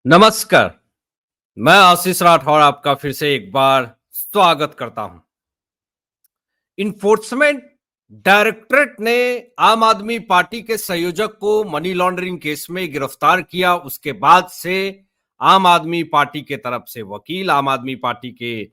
नमस्कार। मैं आशीष राठौर आपका फिर से एक बार स्वागत करता हूं। इन्फोर्समेंट डायरेक्टरेट ने आम आदमी पार्टी के संयोजक को मनी लॉन्ड्रिंग केस में गिरफ्तार किया। उसके बाद से आम आदमी पार्टी के तरफ से वकील, आम आदमी पार्टी के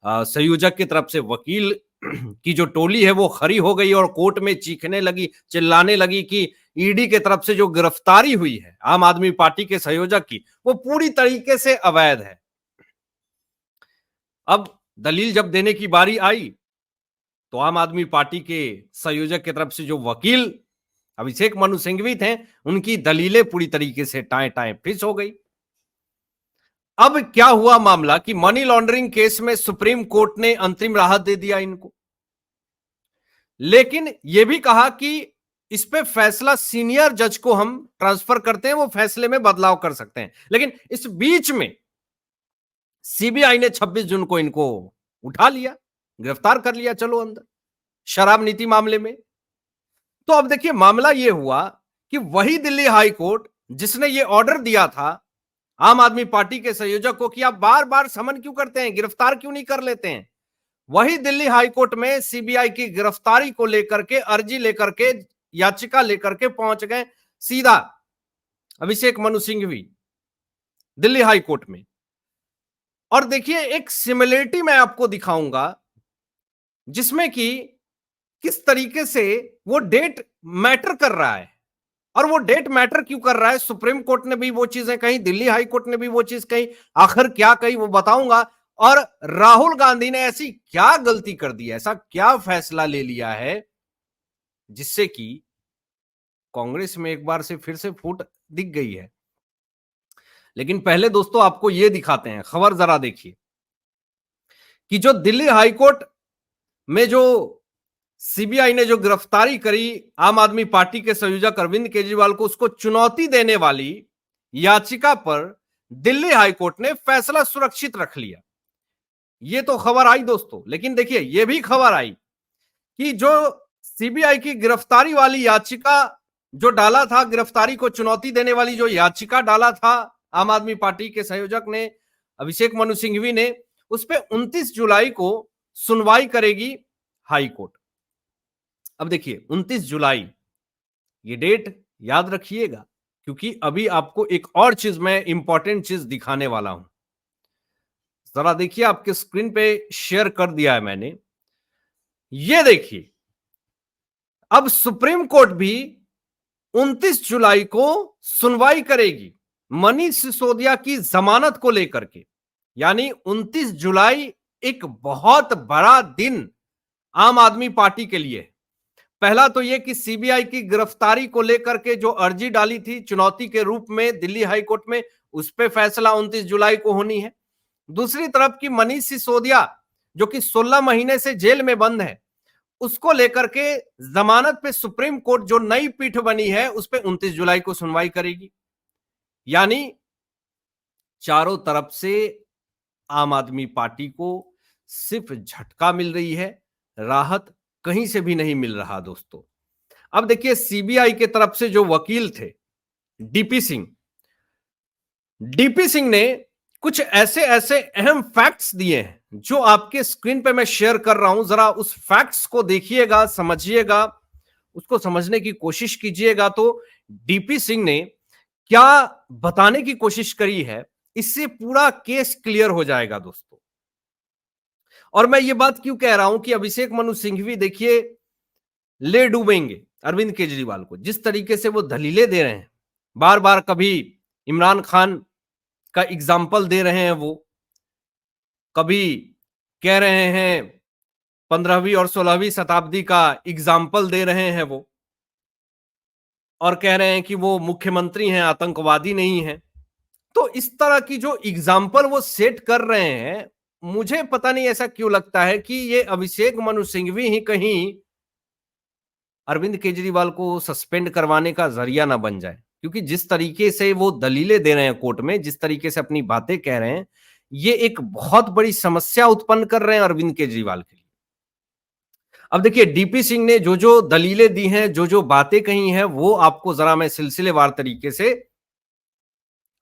संयोजक की तरफ से वकील की जो टोली है वो खड़ी हो गई और कोर्ट में चीखने लगी, चिल्लाने लगी कि ईडी के तरफ से जो गिरफ्तारी हुई है आम आदमी पार्टी के संयोजक की, वो पूरी तरीके से अवैध है। अब दलील जब देने की बारी आई तो आम आदमी पार्टी के संयोजक की तरफ से जो वकील अभिषेक मनु सिंघवी थे, उनकी दलीलें पूरी तरीके से टाए टाए फिस हो गई। अब क्या हुआ मामला कि मनी लॉन्ड्रिंग केस में सुप्रीम कोर्ट ने अंतरिम राहत दे दिया इनको, लेकिन यह भी कहा कि इस पे फैसला सीनियर जज को हम ट्रांसफर करते हैं, वो फैसले में बदलाव कर सकते हैं। लेकिन इस बीच में सीबीआई ने 26 जून को इनको उठा लिया, गिरफ्तार कर लिया, चलो अंदर, शराब नीति मामले में। तो अब देखिए मामला यह हुआ कि वही दिल्ली हाई कोर्ट जिसने ये ऑर्डर दिया था आम आदमी पार्टी के संयोजक को कि आप बार बार समन क्यों करते हैं, गिरफ्तार क्यों नहीं कर लेते हैं, वही दिल्ली हाई कोर्ट में सीबीआई की गिरफ्तारी को लेकर के अर्जी लेकर के, याचिका लेकर के पहुंच गए सीधा अभिषेक मनु सिंघवी दिल्ली हाई कोर्ट में। और देखिए एक सिमिलरिटी मैं आपको दिखाऊंगा जिसमें कि किस तरीके से वो डेट मैटर कर रहा है। और वो डेट मैटर क्यों कर रहा है, सुप्रीम कोर्ट ने भी वो चीजें कही, दिल्ली हाई कोर्ट ने भी वो चीज कही, आखिर क्या कही वो बताऊंगा। और राहुल गांधी ने ऐसी क्या गलती कर दी, ऐसा क्या फैसला ले लिया है जिससे कि कांग्रेस में एक बार से फिर से फूट दिख गई है। लेकिन पहले दोस्तों आपको यह दिखाते हैं, खबर जरा देखिए कि जो दिल्ली हाई कोर्ट में जो सीबीआई ने जो गिरफ्तारी करी आम आदमी पार्टी के संयोजक अरविंद केजरीवाल को, उसको चुनौती देने वाली याचिका पर दिल्ली हाई कोर्ट ने फैसला सुरक्षित रख लिया। ये तो खबर आई दोस्तों, लेकिन देखिए यह भी खबर आई कि जो सीबीआई की गिरफ्तारी वाली याचिका जो डाला था, गिरफ्तारी को चुनौती देने वाली जो याचिका डाला था आम आदमी पार्टी के संयोजक ने, अभिषेक मनु सिंघवी ने, उस पर 29 जुलाई को सुनवाई करेगी हाई कोर्ट। अब देखिए 29 जुलाई ये डेट याद रखिएगा, क्योंकि अभी आपको एक और चीज मैं इंपॉर्टेंट चीज दिखाने वाला हूं। जरा देखिए, आपके स्क्रीन पे शेयर कर दिया है मैंने, ये देखिए अब सुप्रीम कोर्ट भी 29 जुलाई को सुनवाई करेगी मनीष सिसोदिया की जमानत को लेकर के। यानी 29 जुलाई एक बहुत बड़ा दिन आम आदमी पार्टी के लिए। पहला तो यह कि सीबीआई की गिरफ्तारी को लेकर के जो अर्जी डाली थी चुनौती के रूप में दिल्ली हाई कोर्ट में, उस पर फैसला 29 जुलाई को होनी है। दूसरी तरफ की मनीष सिसोदिया जो कि 16 महीने से जेल में बंद है, उसको लेकर के जमानत पे सुप्रीम कोर्ट जो नई पीठ बनी है उस पे 29 जुलाई को सुनवाई करेगी। यानी चारों तरफ से आम आदमी पार्टी को सिर्फ झटका मिल रही है, राहत कहीं से भी नहीं मिल रहा दोस्तों। अब देखिए सीबीआई के तरफ से जो वकील थे डीपी सिंह ने कुछ ऐसे ऐसे अहम फैक्ट्स दिए हैं जो आपके स्क्रीन पे मैं शेयर कर रहा हूं। जरा उस फैक्ट्स को देखिएगा, समझिएगा, उसको समझने की कोशिश कीजिएगा। तो डीपी सिंह ने क्या बताने की कोशिश करी है, इससे पूरा केस क्लियर हो जाएगा दोस्तों। और मैं ये बात क्यों कह रहा हूं कि अभिषेक मनु सिंघवी देखिए ले डूबेंगे अरविंद केजरीवाल को, जिस तरीके से वो दलीलें दे रहे हैं, बार बार कभी इमरान खान का एग्जाम्पल दे रहे हैं, वो कभी कह रहे हैं 15वीं और 16वीं शताब्दी का एग्जाम्पल दे रहे हैं वो, और कह रहे हैं कि वो मुख्यमंत्री हैं, आतंकवादी नहीं हैं। तो इस तरह की जो एग्जाम्पल वो सेट कर रहे हैं, मुझे पता नहीं ऐसा क्यों लगता है कि ये अभिषेक मनु सिंघवी ही कहीं अरविंद केजरीवाल को सस्पेंड करवाने का जरिया ना बन जाए। क्योंकि जिस तरीके से वो दलीलें दे रहे हैं कोर्ट में, जिस तरीके से अपनी बातें कह रहे हैं, ये एक बहुत बड़ी समस्या उत्पन्न कर रहे हैं अरविंद केजरीवाल के लिए। अब देखिए डीपी सिंह ने जो जो दलीलें दी हैं, जो जो बातें कही हैं, वो आपको जरा मैं सिलसिलेवार तरीके से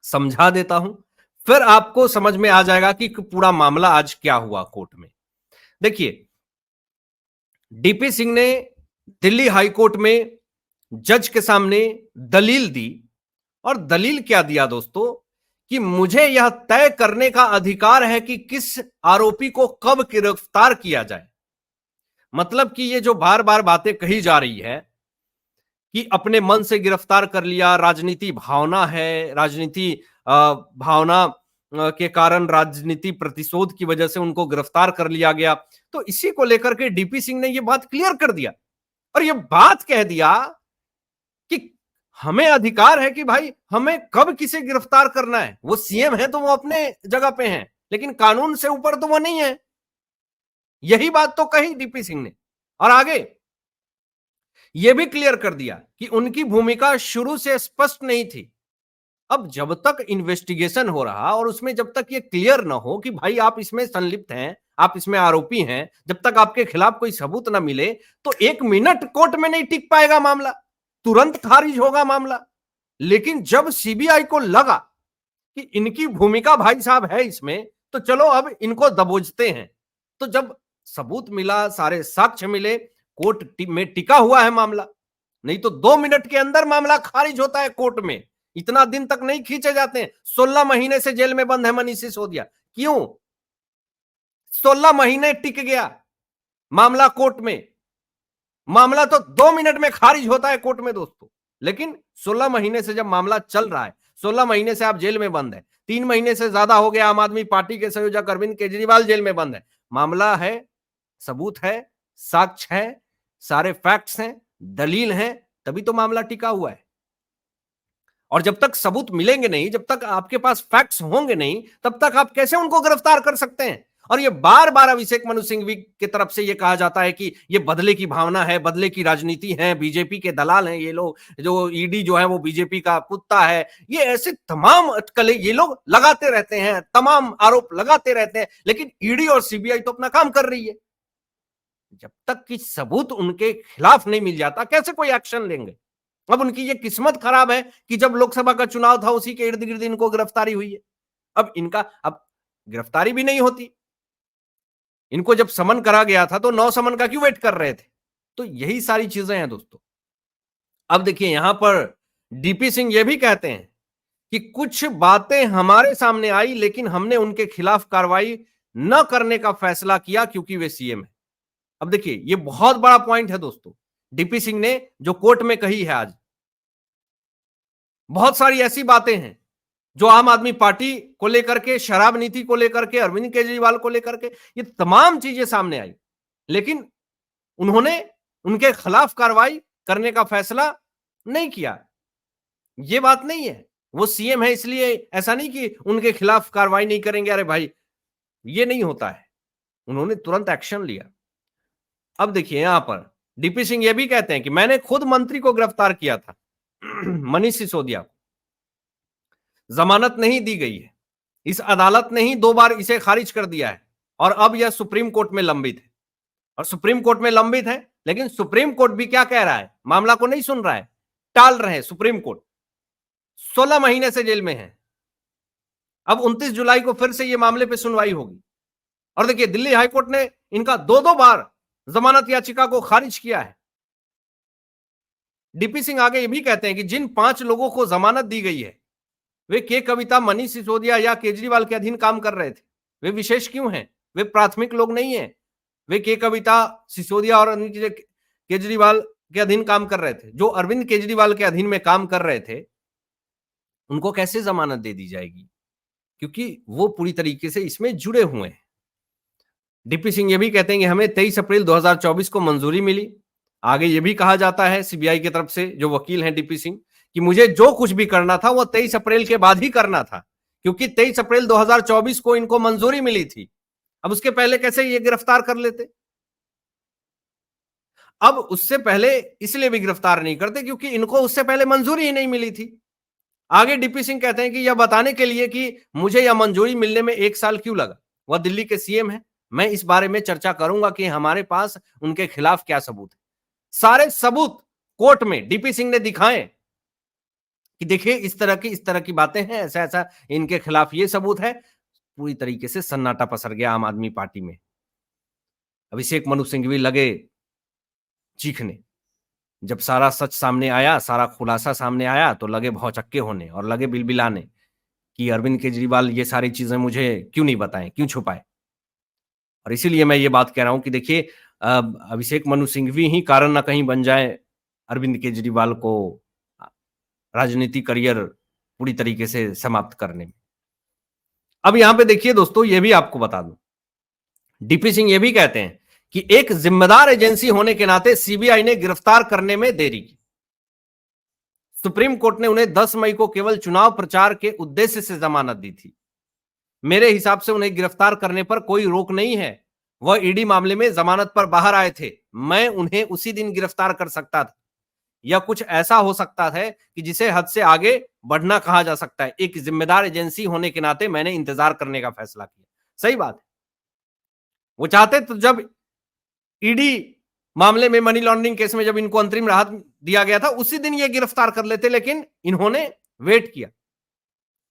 समझा देता हूं, फिर आपको समझ में आ जाएगा कि पूरा मामला आज क्या हुआ कोर्ट में। देखिए, डीपी सिंह ने दिल्ली हाई कोर्ट में जज के सामने दलील दी, और दलील क्या दिया दोस्तों, कि मुझे यह तय करने का अधिकार है कि किस आरोपी को कब गिरफ्तार किया जाए। मतलब कि ये जो बार बार बातें कही जा रही है कि अपने मन से गिरफ्तार कर लिया, राजनीति भावना है, राजनीति भावना के कारण, राजनीति प्रतिशोध की वजह से उनको गिरफ्तार कर लिया गया, तो इसी को लेकर के डीपी सिंह ने यह बात क्लियर कर दिया और यह बात कह दिया कि हमें अधिकार है कि भाई हमें कब किसे गिरफ्तार करना है। वो सीएम है तो वो अपने जगह पे हैं, लेकिन कानून से ऊपर तो वो नहीं है। यही बात तो कही डीपी सिंह ने, और आगे यह भी क्लियर कर दिया कि उनकी भूमिका शुरू से स्पष्ट नहीं थी। अब जब तक इन्वेस्टिगेशन हो रहा और उसमें जब तक ये क्लियर ना हो कि भाई आप इसमें संलिप्त हैं, आप इसमें आरोपी हैं, जब तक आपके खिलाफ कोई सबूत ना मिले, तो 1 मिनट कोर्ट में नहीं टिक पाएगा मामला, तुरंत खारिज होगा मामला। लेकिन जब सीबीआई को लगा कि इनकी भूमिका भाई साहब है इसमें, तो चलो अब इनको दबोचते हैं, तो जब सबूत मिला, सारे साक्ष्य मिले, कोर्ट में टिका हुआ है मामला। नहीं तो 2 मिनट के अंदर मामला खारिज होता है कोर्ट में, इतना दिन तक नहीं खींचे जाते हैं। 16 महीने से जेल में बंद है मनीष सिसोदिया, क्यों? 16 महीने टिक गया मामला कोर्ट में, मामला तो 2 मिनट में खारिज होता है कोर्ट में दोस्तों। लेकिन 16 महीने से जब मामला चल रहा है, 16 महीने से आप जेल में बंद है, 3 महीने से ज्यादा हो गया आम आदमी पार्टी के संयोजक अरविंद केजरीवाल जेल में बंद है, मामला है, सबूत है, साक्ष्य है, सारे फैक्ट्स हैं, दलील हैं, तभी तो मामला टिका हुआ है। और जब तक सबूत मिलेंगे नहीं, जब तक आपके पास फैक्ट्स होंगे नहीं, तब तक आप कैसे उनको गिरफ्तार कर सकते हैं? और ये बार बार अभिषेक मनु सिंघवी की तरफ से ये कहा जाता है कि ये बदले की भावना है, बदले की राजनीति है, बीजेपी के दलाल हैं ये लोग, जो ईडी जो है वो बीजेपी का कुत्ता है। ये ऐसे तमाम अटकलें ये लोग लगाते रहते हैं, तमाम आरोप लगाते रहते हैं, लेकिन ईडी और सीबीआई तो अपना काम कर रही है। जब तक कि सबूत उनके खिलाफ नहीं मिल जाता, कैसे कोई एक्शन लेंगे? अब उनकी ये किस्मत खराब है कि जब लोकसभा का चुनाव था उसी के इर्द गिर्द इनको गिरफ्तारी हुई है। अब इनका अब गिरफ्तारी भी नहीं होती, इनको जब समन करा गया था तो 9 समन का क्यों वेट कर रहे थे? तो यही सारी चीजें हैं दोस्तों। अब देखिए यहां पर डीपी सिंह ये भी कहते हैं कि कुछ बातें हमारे सामने आई, लेकिन हमने उनके खिलाफ कार्रवाई न करने का फैसला किया क्योंकि वे सीएम है। अब देखिए ये बहुत बड़ा पॉइंट है दोस्तों, डीपी सिंह ने जो कोर्ट में कही है आज। बहुत सारी ऐसी बातें हैं जो आम आदमी पार्टी को लेकर के, शराब नीति को लेकर के, अरविंद केजरीवाल को लेकर के, ये तमाम चीजें सामने आई, लेकिन उन्होंने उनके खिलाफ कार्रवाई करने का फैसला नहीं किया। ये बात नहीं है, वो सीएम है इसलिए ऐसा नहीं कि उनके खिलाफ कार्रवाई नहीं करेंगे। अरे भाई, ये नहीं होता है, उन्होंने तुरंत एक्शन लिया। अब देखिए यहां पर डीपी सिंह ये भी कहते हैं कि मैंने खुद मंत्री को गिरफ्तार किया था मनीष सिसोदिया को, जमानत नहीं दी गई है, इस अदालत ने ही 2 बार इसे खारिज कर दिया है, और अब यह सुप्रीम कोर्ट में लंबित है। और सुप्रीम कोर्ट में लंबित है, लेकिन सुप्रीम कोर्ट भी क्या कह रहा है? मामला को नहीं सुन रहा है, टाल रहे हैं सुप्रीम कोर्ट। 16 महीने से जेल में है, अब 29 जुलाई को फिर से ये मामले पे सुनवाई होगी। और देखिए दिल्ली हाईकोर्ट ने इनका 2-2 बार जमानत याचिका को खारिज किया है। डीपी सिंह आगे ये भी कहते हैं कि जिन 5 लोगों को जमानत दी गई है, वे के कविता, मनीष सिसोदिया या केजरीवाल के अधीन काम कर रहे थे। वे विशेष क्यों हैं? वे प्राथमिक लोग नहीं है। वे के कविता, सिसोदिया और केजरीवाल के अधीन काम कर रहे थे। जो अरविंद केजरीवाल के अधीन में काम कर रहे थे, उनको कैसे जमानत दे दी जाएगी? क्योंकि वो पूरी तरीके से इसमें जुड़े हुए हैं। डीपी सिंह ये भी कहते हैं कि हमें 23 अप्रैल 2024 को मंजूरी मिली। आगे ये भी कहा जाता है सीबीआई की तरफ से, जो वकील हैं डीपी सिंह, कि मुझे जो कुछ भी करना था वो 23 अप्रैल के बाद ही करना था, क्योंकि 23 अप्रैल 2024 को इनको मंजूरी मिली थी। अब उसके पहले कैसे ये गिरफ्तार कर लेते? अब उससे पहले इसलिए भी गिरफ्तार नहीं करते क्योंकि इनको उससे पहले मंजूरी ही नहीं मिली थी। आगे डीपी सिंह कहते हैं कि यह बताने के लिए कि मुझे यह मंजूरी मिलने में 1 साल क्यों लगा, वह दिल्ली के सीएम है, मैं इस बारे में चर्चा करूंगा कि हमारे पास उनके खिलाफ क्या सबूत है। सारे सबूत कोर्ट में डीपी सिंह ने दिखाए, कि देखिए इस तरह की बातें हैं, ऐसा ऐसा इनके खिलाफ ये सबूत है। पूरी तरीके से सन्नाटा पसर गया आम आदमी पार्टी में। अभिषेक मनु सिंघवी लगे चीखने। जब सारा सच सामने आया, सारा खुलासा सामने आया, तो लगे भौचक्के होने और लगे बिलबिलाने कि अरविंद केजरीवाल ये सारी चीजें मुझे क्यों नहीं बताएं, क्यों छुपाए। और इसीलिए मैं ये बात कह रहा हूं कि देखिए अभिषेक मनु सिंघवी ही कारण ना कहीं बन जाए अरविंद केजरीवाल को राजनीति करियर पूरी तरीके से समाप्त करने में। अब यहां पे देखिए दोस्तों, ये भी आपको बता दूं, डीपी सिंह ये भी कहते हैं कि एक जिम्मेदार एजेंसी होने के नाते सीबीआई ने गिरफ्तार करने में देरी की। सुप्रीम कोर्ट ने उन्हें 10 मई को केवल चुनाव प्रचार के उद्देश्य से जमानत दी थी। मेरे हिसाब से उन्हें गिरफ्तार करने पर कोई रोक नहीं है। वह ईडी मामले में जमानत पर बाहर आए थे, मैं उन्हें उसी दिन गिरफ्तार कर सकता था। या कुछ ऐसा हो सकता है कि जिसे हद से आगे बढ़ना कहा जा सकता है। एक जिम्मेदार एजेंसी होने के नाते मैंने इंतजार करने का फैसला किया। सही बात है। वो चाहते तो जब ईडी मामले में, मनी लॉन्ड्रिंग केस में जब इनको अंतरिम राहत दिया गया था, उसी दिन ये गिरफ्तार कर लेते, लेकिन इन्होंने वेट किया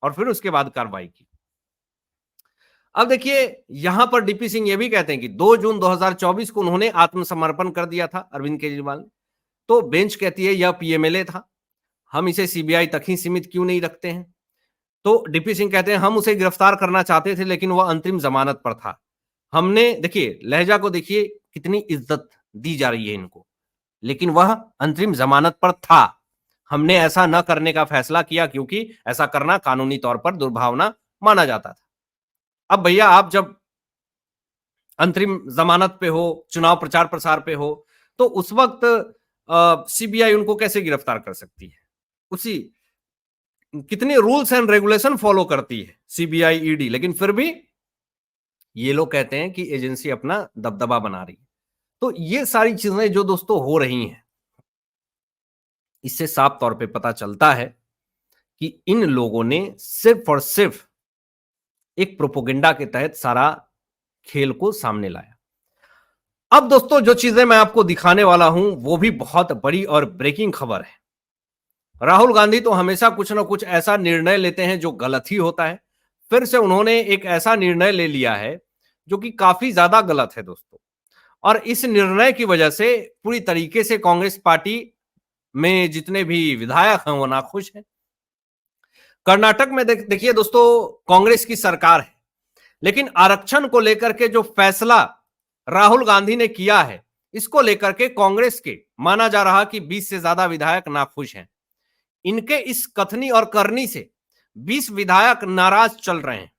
और फिर उसके बाद कार्रवाई की। अब देखिए यहां पर डीपी सिंह ये भी कहते हैं कि 2 जून 2024 को उन्होंने आत्मसमर्पण कर दिया था अरविंद केजरीवाल ने। तो बेंच कहती है यह पीएमएलए था, हम इसे सीबीआई तक ही सीमित क्यों नहीं रखते हैं। तो डीपी सिंह कहते हैं हम उसे गिरफ्तार करना चाहते थे, लेकिन वह अंतरिम जमानत पर था। हमने, देखिए लहजा को देखिए कितनी इज्जत दी जा रही है इनको, लेकिन वह अंतरिम जमानत पर था। हमने ऐसा न करने का फैसला किया क्योंकि ऐसा करना कानूनी तौर पर दुर्भावना माना जाता था। अब भैया आप जब अंतरिम जमानत पे हो, चुनाव प्रचार प्रसार पे हो, तो उस वक्त सीबीआई उनको कैसे गिरफ्तार कर सकती है? उसी कितने रूल्स एंड रेगुलेशन फॉलो करती है सीबीआई, ईडी, लेकिन फिर भी ये लोग कहते हैं कि एजेंसी अपना दबदबा बना रही है। तो ये सारी चीजें जो दोस्तों हो रही हैं, इससे साफ तौर पे पता चलता है कि इन लोगों ने सिर्फ और सिर्फ एक प्रोपोगेंडा के तहत सारा खेल को सामने लाया। अब दोस्तों जो चीजें मैं आपको दिखाने वाला हूं वो भी बहुत बड़ी और ब्रेकिंग खबर है। राहुल गांधी तो हमेशा कुछ ना कुछ ऐसा निर्णय लेते हैं जो गलत ही होता है। फिर से उन्होंने एक ऐसा निर्णय ले लिया है जो कि काफी ज्यादा गलत है दोस्तों, और इस निर्णय की वजह से पूरी तरीके से कांग्रेस पार्टी में जितने भी विधायक हैं वो नाखुश हैं। कर्नाटक में देखिए दोस्तों, कांग्रेस की सरकार है, लेकिन आरक्षण को लेकर के जो फैसला राहुल गांधी ने किया है, इसको लेकर के कांग्रेस के माना जा रहा कि 20 से ज्यादा विधायक नाखुश हैं। इनके इस कथनी और करनी से 20 विधायक नाराज चल रहे हैं।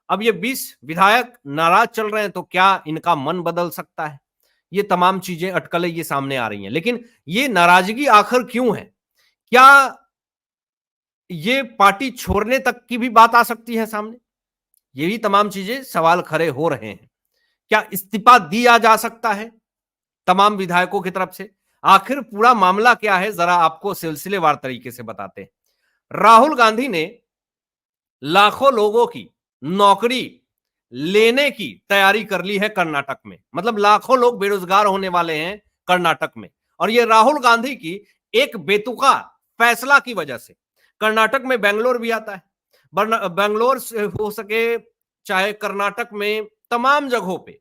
अब ये 20 विधायक नाराज चल रहे हैं तो क्या इनका मन बदल सकता है? ये तमाम चीजें, अटकलें ये सामने आ रही हैं, लेकिन ये नाराजगी आखिर क्यों है? क्या ये पार्टी छोड़ने तक की भी बात आ सकती है सामने? ये भी तमाम चीजें, सवाल खड़े हो रहे हैं। क्या इस्तीफा दिया जा सकता है तमाम विधायकों की तरफ से? आखिर पूरा मामला क्या है, जरा आपको सिलसिलेवार तरीके से बताते हैं। राहुल गांधी ने लाखों लोगों की नौकरी लेने की तैयारी कर ली है कर्नाटक में। मतलब लाखों लोग बेरोजगार होने वाले हैं कर्नाटक में, और यह राहुल गांधी की एक बेतुका फैसला की वजह से। कर्नाटक में बेंगलोर भी आता है, बेंगलोर से हो सके चाहे कर्नाटक में तमाम जगहों पे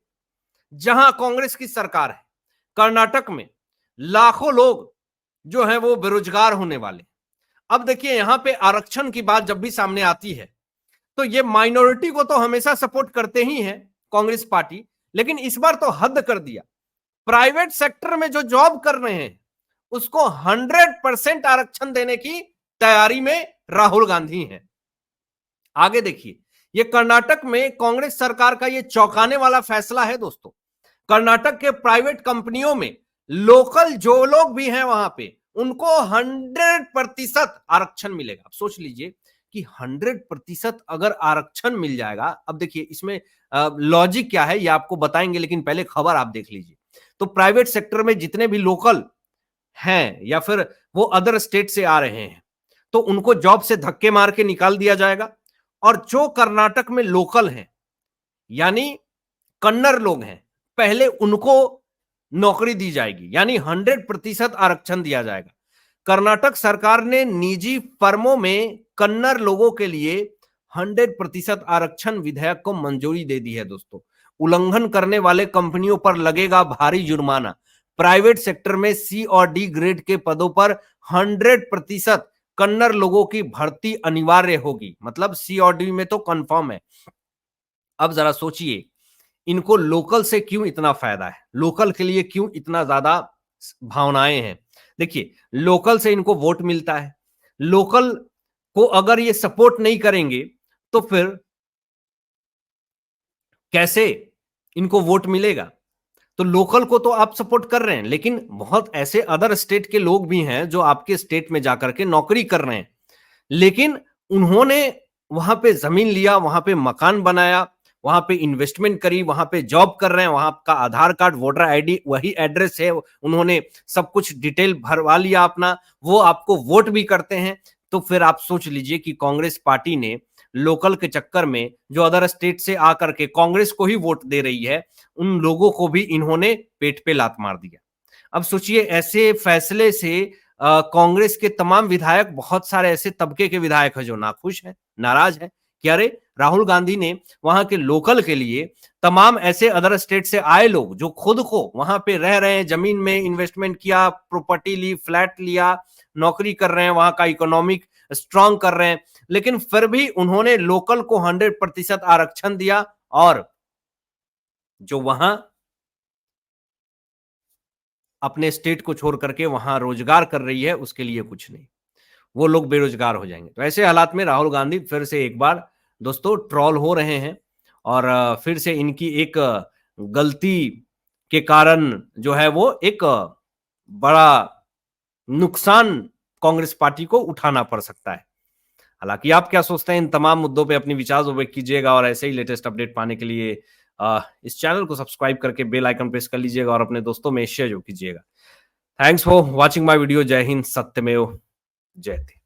जहां कांग्रेस की सरकार है, कर्नाटक में लाखों लोग जो हैं वो बेरोजगार होने वाले। अब देखिए यहां पे आरक्षण की बात जब भी सामने आती है तो ये माइनॉरिटी को तो हमेशा सपोर्ट करते ही है कांग्रेस पार्टी, लेकिन इस बार तो हद कर दिया। प्राइवेट सेक्टर में जो जॉब कर रहे हैं उसको 100% आरक्षण देने की तैयारी में राहुल गांधी हैं। आगे देखिए, ये कर्नाटक में कांग्रेस सरकार का ये चौंकाने वाला फैसला है दोस्तों। कर्नाटक के प्राइवेट कंपनियों में लोकल जो लोग भी हैं वहां पे, उनको 100% आरक्षण मिलेगा। अब सोच लीजिए कि 100% अगर आरक्षण मिल जाएगा। अब देखिए इसमें लॉजिक क्या है ये आपको बताएंगे, लेकिन पहले खबर आप देख लीजिए। तो प्राइवेट सेक्टर में जितने भी लोकल हैं या फिर वो अदर स्टेट से आ रहे हैं, तो उनको जॉब से धक्के मार के निकाल दिया जाएगा। और जो कर्नाटक में लोकल हैं यानी कन्नड़ लोग हैं, पहले उनको नौकरी दी जाएगी, यानी 100% आरक्षण दिया जाएगा। कर्नाटक सरकार ने निजी फर्मों में कन्नड़ लोगों के लिए 100% आरक्षण विधेयक को मंजूरी दे दी है दोस्तों। उल्लंघन करने वाले कंपनियों पर लगेगा भारी जुर्माना। प्राइवेट सेक्टर में सी और डी ग्रेड के पदों पर 100% कन्नड़ लोगों की भर्ती अनिवार्य होगी। मतलब सी और डी में तो कंफर्म है। अब जरा सोचिए, इनको लोकल से क्यों इतना फायदा है, लोकल के लिए क्यों इतना ज्यादा भावनाएं हैं। देखिए, लोकल से इनको वोट मिलता है, लोकल को अगर ये सपोर्ट नहीं करेंगे तो फिर कैसे इनको वोट मिलेगा। तो लोकल को तो आप सपोर्ट कर रहे हैं, लेकिन बहुत ऐसे अदर स्टेट के लोग भी हैं जो आपके स्टेट में जाकर के नौकरी कर रहे हैं, लेकिन उन्होंने वहां पे जमीन लिया, वहां पे मकान बनाया, वहां पे इन्वेस्टमेंट करी, वहां पे जॉब कर रहे हैं, वहां का आधार कार्ड, वोटर आईडी वही एड्रेस है, उन्होंने सब कुछ डिटेल भरवा लिया अपना, वो आपको वोट भी करते हैं। तो फिर आप सोच लीजिए कि कांग्रेस पार्टी ने लोकल के चक्कर में जो अदर स्टेट से आकर के कांग्रेस को ही वोट दे रही है, उन लोगों को भी इन्होंने पेट पे लात मार दिया। अब सोचिए, ऐसे फैसले से कांग्रेस के तमाम विधायक, बहुत सारे ऐसे तबके के विधायक हैं जो नाखुश हैं, नाराज हैं कि अरे राहुल गांधी ने वहां के लोकल के लिए तमाम ऐसे अदर स्टेट से आए लोग जो खुद को वहां पे रह रहे हैं, जमीन में इन्वेस्टमेंट किया, प्रॉपर्टी ली, फ्लैट लिया, नौकरी कर रहे हैं, वहां का इकोनॉमिक स्ट्रांग कर रहे हैं, लेकिन फिर भी उन्होंने लोकल को 100% आरक्षण दिया, और जो वहां अपने स्टेट को छोड़ करके वहां रोजगार कर रही है उसके लिए कुछ नहीं, वो लोग बेरोजगार हो जाएंगे। तो ऐसे हालात में राहुल गांधी फिर से एक बार दोस्तों ट्रॉल हो रहे हैं, और फिर से इनकी एक गलती के कारण जो है वो एक बड़ा नुकसान कांग्रेस पार्टी को उठाना पड़ सकता है। हालांकि आप क्या सोचते हैं इन तमाम मुद्दों पे, अपनी विचार व्यक्त कीजिएगा, और ऐसे ही लेटेस्ट अपडेट पाने के लिए इस चैनल को सब्सक्राइब करके बेल आइकन प्रेस कर लीजिएगा और अपने दोस्तों में शेयर कीजिएगा। Thanks for watching my video. जय हिंद, सत्यमेव जयते।